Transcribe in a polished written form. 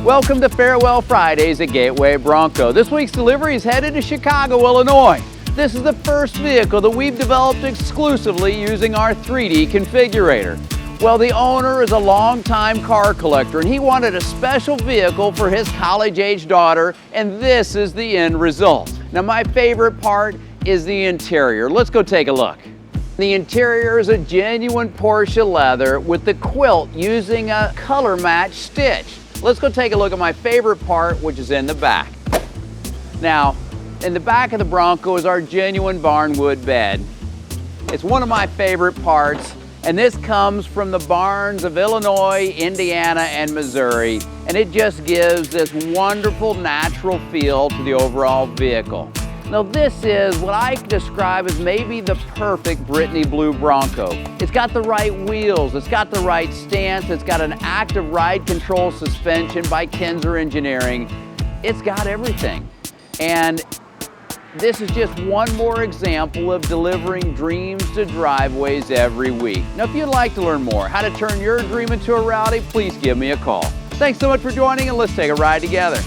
Welcome to Farewell Fridays at Gateway Bronco. This week's delivery is headed to Chicago, Illinois. This is the first vehicle that we've developed exclusively using our 3D configurator. Well, the owner is a longtime car collector and he wanted a special vehicle for his college-age daughter, and this is the end result. Now, my favorite part is the interior. Let's go take a look. The interior is a genuine Porsche leather with the quilt using a color match stitch. Let's go take a look at my favorite part, which is in the back. Now, in the back of the Bronco is our genuine barnwood bed. It's one of my favorite parts, and this comes from the barns of Illinois, Indiana, and Missouri, and it just gives this wonderful natural feel to the overall vehicle. Now, this is what I describe as maybe the perfect Brittany blue Bronco. It's got the right wheels, it's got the right stance, it's got an active ride control suspension by Kinzer Engineering. It's got everything. And this is just one more example of delivering dreams to driveways every week. Now, if you'd like to learn more how to turn your dream into a reality, please give me a call. Thanks so much for joining, and let's take a ride together.